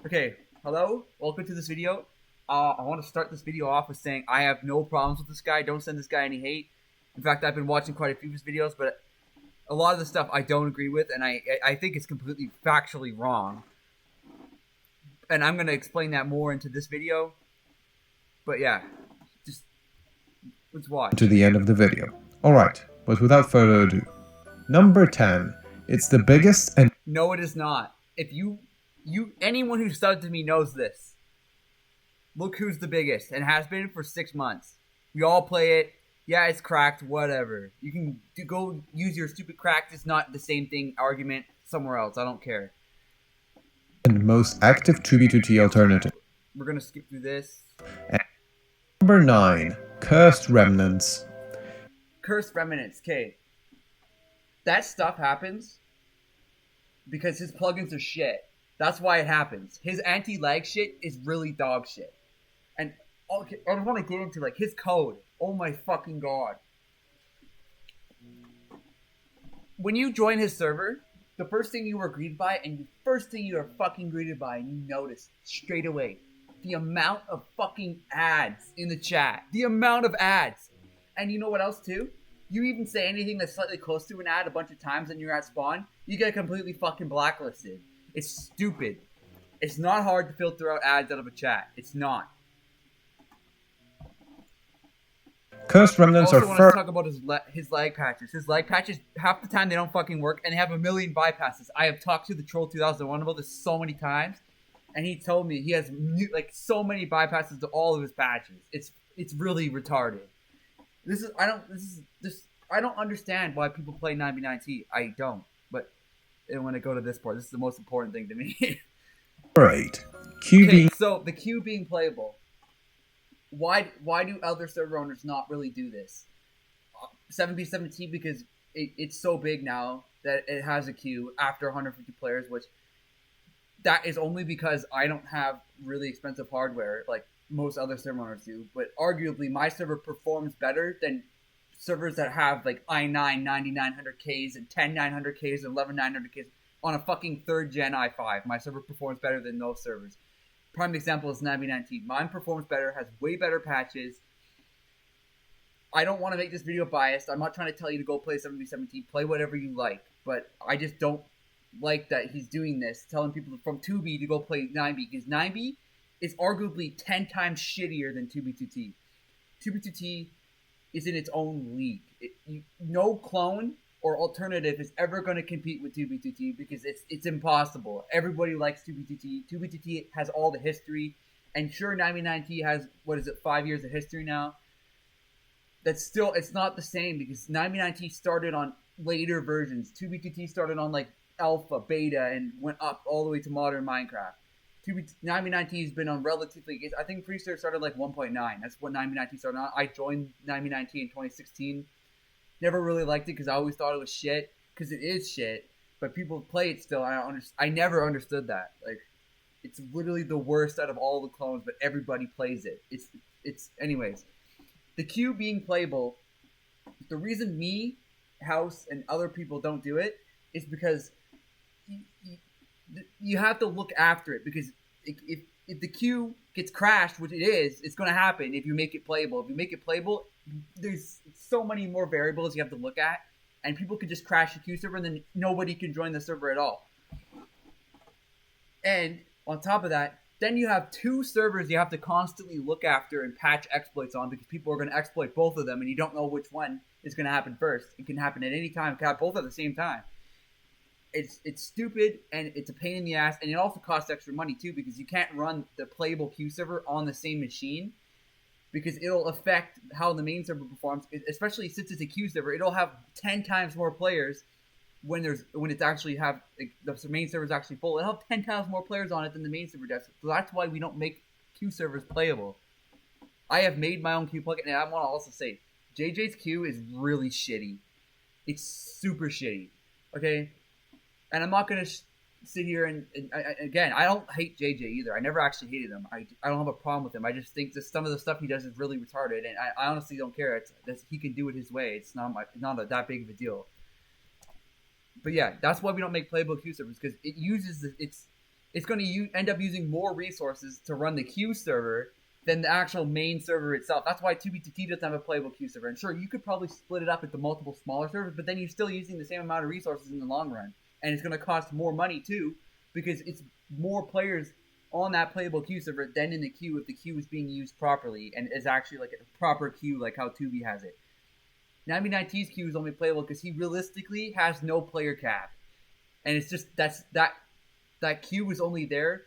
Okay, hello, welcome to this video. I want to start this video off with saying I have no problems with this guy. Don't send this guy any hate. In fact, I've been watching quite a few of his videos, but a lot of the stuff I don't agree with, and I think it's completely factually wrong. And I'm going to explain that more into this video. But yeah, just let's watch. To the end of the video. Alright, but without further ado. Number 10. It's the biggest and No, it is not. If anyone who subbed to me knows this. Look who's the biggest, and has been for 6 months. We all play it. Yeah, it's cracked, whatever. You can go use your stupid cracked, it's not the same thing argument somewhere else. I don't care. most active 2b2t alternative. We're going to skip through this. Number 9. Cursed Remnants. Cursed Remnants. Okay. That stuff happens because his plugins are shit. That's why it happens. His anti-lag shit is really dog shit. And okay, I don't want to get into like his code. Oh my fucking god. When you join his server, the first thing you are greeted by, and the first thing you are fucking greeted by, and you notice straight away, the amount of fucking ads in the chat. The amount of ads. And you know what else too? You even say anything that's slightly close to an ad a bunch of times and you're at spawn, you get completely fucking blacklisted. It's stupid. It's not hard to filter out ads out of a chat. It's not. Cursed Remnants I are also want to talk about his lag patches. His lag patches, half the time they don't fucking work, and they have a million bypasses. I have talked to the Troll 2001 about this so many times, and he told me he has so many bypasses to all of his patches. It's really retarded. I don't understand why people play 9v9t. I don't. But when I go to this part, this is the most important thing to me. Right. Q Okay, so the queue being playable. Why do other server owners not really do this? 7v7t because it's so big now that it has a queue after 150 players, which that is only because I don't have really expensive hardware like most other server owners do. But arguably, my server performs better than servers that have like i9 9900Ks and 10900Ks and 11900Ks on a fucking 3rd gen i5. My server performs better than those servers. Prime example is 9v9t. Mine performs better, has way better patches. I don't want to make this video biased. I'm not trying to tell you to go play 7v7t. Play whatever you like. But I just don't like that he's doing this, telling people from 2b to go play 9b. Because 9b is arguably 10 times shittier than 2b2t. 2b2t is in its own league. No clone or alternative is ever going to compete with 2b2t because it's impossible. Everybody likes 2b2t. 2b2t has all the history, and sure, 9v9t has 5 years of history now. That's still, it's not the same because 9v9t started on later versions. 2b2t started on like alpha, beta, and went up all the way to modern Minecraft. 9v9t has been on relatively, I think Freestar started like 1.9. That's what 9v9t started on. I joined 9v9t in 2016. Never really liked it because I always thought it was shit. Because it is shit. But people play it still. I never understood that. Like, it's literally the worst out of all the clones, but everybody plays it. Anyways. The queue being playable, the reason me, House, and other people don't do it is because you have to look after it. Because if the queue gets crashed, which it is, it's going to happen if you make it playable. If you make it playable, there's so many more variables you have to look at, and people could just crash the queue server and then nobody can join the server at all. And on top of that, then you have 2 servers you have to constantly look after and patch exploits on because people are going to exploit both of them and you don't know which one is going to happen first. It can happen at any time. It can happen both at the same time. It's stupid and it's a pain in the ass, and it also costs extra money too because you can't run the playable queue server on the same machine because it'll affect how the main server performs, especially since it's a queue server. It'll have 10 times more players when it's actually have like, the main server is actually full. It'll have 10 times more players on it than the main server does. So that's why we don't make queue servers playable. I have made my own queue plugin, and I want to also say JJ's queue is really shitty. It's super shitty. Okay, and I'm not gonna sit here and again, I don't hate JJ either. I never actually hated him. I don't have a problem with him. I just think that some of the stuff he does is really retarded, and I honestly don't care. He can do it his way. It's not that big of a deal. But yeah, that's why we don't make playable queue servers because it it's going to end up using more resources to run the queue server than the actual main server itself. That's why 2B2T doesn't have a playable queue server. And sure, you could probably split it up into multiple smaller servers, but then you're still using the same amount of resources in the long run. And it's going to cost more money too, because it's more players on that playable queue server than in the queue if the queue is being used properly and is actually like a proper queue like how 2B has it. 99T's queue is only playable because he realistically has no player cap. And it's just that queue is only there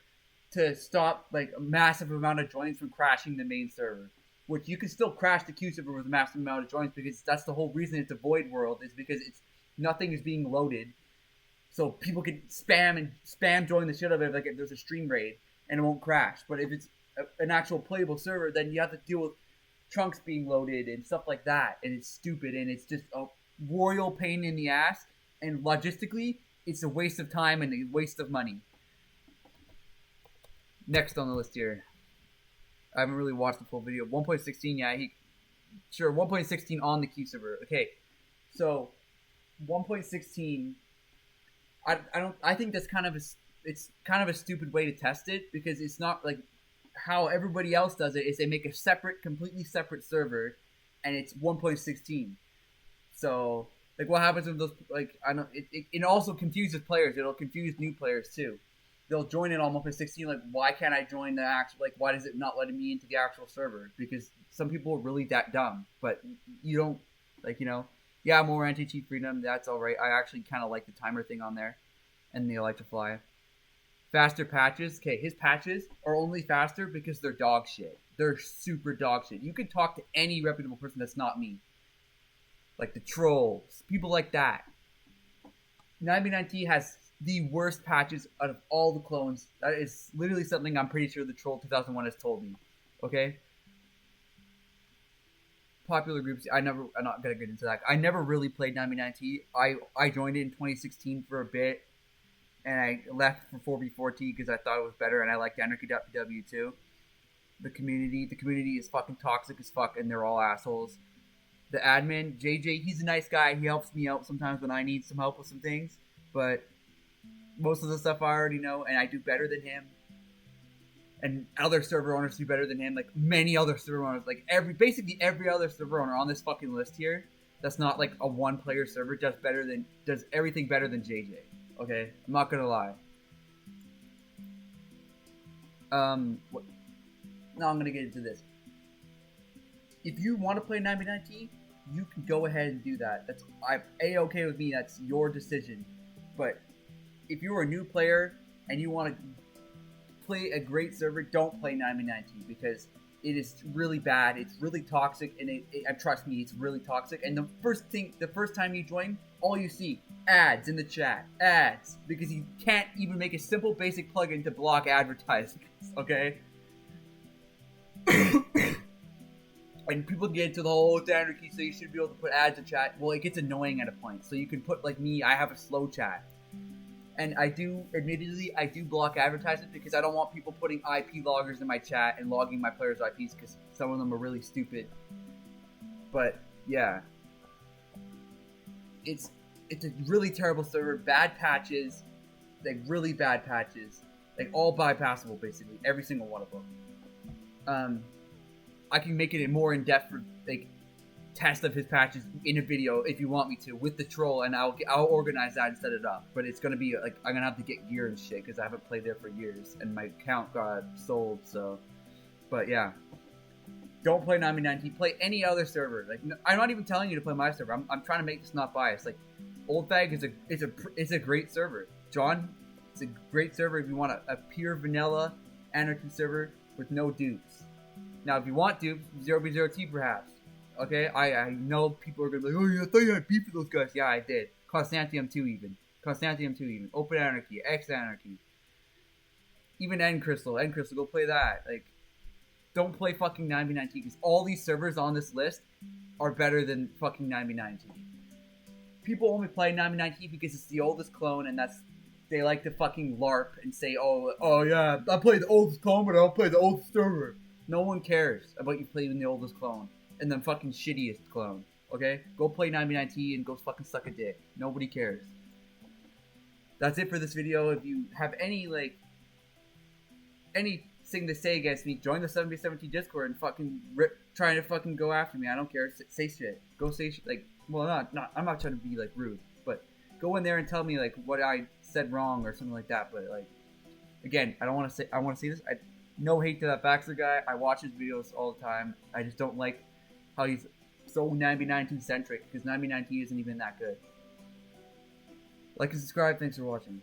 to stop like a massive amount of joins from crashing the main server. Which you can still crash the queue server with a massive amount of joins because that's the whole reason it's a void world, is because nothing is being loaded. So people can spam join the shit out of it like if there's a stream raid and it won't crash. But if it's an actual playable server, then you have to deal with trunks being loaded and stuff like that, and it's stupid and it's just a royal pain in the ass, and logistically it's a waste of time and a waste of money. Next on the list here, I haven't really watched the full video. 1.16, yeah, 1.16 on the queue server. Okay, so 1.16, I think that's it's kind of a stupid way to test it, because it's not like how everybody else does it. Is they make a completely separate server, and it's 1.16. So like, what happens with those? Like, I don't. It also confuses players. It'll confuse new players too. They'll join in on 1.16. Like, why can't I join the actual? Like, why does it not letting me into the actual server? Because some people are really that dumb. But you don't, like, yeah, more anti-cheat freedom. That's all right. I actually kind of like the timer thing on there, and the Electrify. Faster patches. Okay, his patches are only faster because they're dog shit. They're super dog shit. You can talk to any reputable person that's not me. Like the trolls. People like that. 99T has the worst patches out of all the clones. That is literally something I'm pretty sure the Troll 2001 has told me. Okay? Popular groups. I'm not going to get into that. I never really played 99T. I joined it in 2016 for a bit. And I left for 4v4T because I thought it was better, and I liked Anarchy.pw too. The community is fucking toxic as fuck, and they're all assholes. The admin, JJ, he's a nice guy. He helps me out sometimes when I need some help with some things, but most of the stuff I already know, and I do better than him. And other server owners do better than him, like many other server owners. Like basically every other server owner on this fucking list here, that's not like a one-player server, does everything better than JJ. Okay, I'm not gonna lie. Now I'm gonna get into this. If you want to play 99T, you can go ahead and do that. That's A-okay with me. That's your decision. But if you're a new player and you want to play a great server, don't play 99T, because it is really bad. It's really toxic, and trust me, it's really toxic. And the first time you join, all you see, ads in the chat. Ads. Because you can't even make a simple basic plugin to block advertisements, okay? And people get into the whole anarchy, so you should be able to put ads in chat. Well, it gets annoying at a point. So you can put, like me, I have a slow chat. And admittedly, I do block advertisements because I don't want people putting IP loggers in my chat and logging my players' IPs, because some of them are really stupid. But, yeah. It's a really terrible server. Bad patches. Like, really bad patches. Like, all bypassable, basically. Every single one of them. I can make it more in-depth for, like, test of his patches in a video if you want me to, with the troll, and I'll organize that and set it up. But it's gonna be like, I'm gonna have to get gear and shit because I haven't played there for years and my account got sold. So, but yeah, don't play 99T. Play any other server. Like, I'm not even telling you to play my server. I'm trying to make this not biased. Like, Old Fag is a great server. John, it's a great server if you want a pure vanilla anarchy server with no dupes. Now, if you want dupes, 0v0T perhaps. Okay, I know people are gonna be like, oh yeah, I thought you had beef with those guys. Yeah, I did. Constantium 2 even. Open Anarchy, X Anarchy. Even End Crystal, go play that. Like, don't play fucking 99T, because all these servers on this list are better than fucking 99T. People only play 99T because it's the oldest clone, and they like to fucking LARP and say, oh yeah, I play the oldest clone, but I'll play the oldest server. No one cares about you playing the oldest clone and the fucking shittiest clone, okay? Go play 99T and go fucking suck a dick. Nobody cares. That's it for this video. If you have any, like, anything to say against me, join the 7v17 Discord and fucking trying to fucking go after me. I don't care. Say shit. Go say shit. Like, well, not. I'm not trying to be like rude, but go in there and tell me like what I said wrong or something like that. But like, again, I don't want to say. I want to see this. No hate to that Baxter guy. I watch his videos all the time. I just don't like how he's so 9v19 centric because 9v19 isn't even that good. Like and subscribe. Thanks for watching.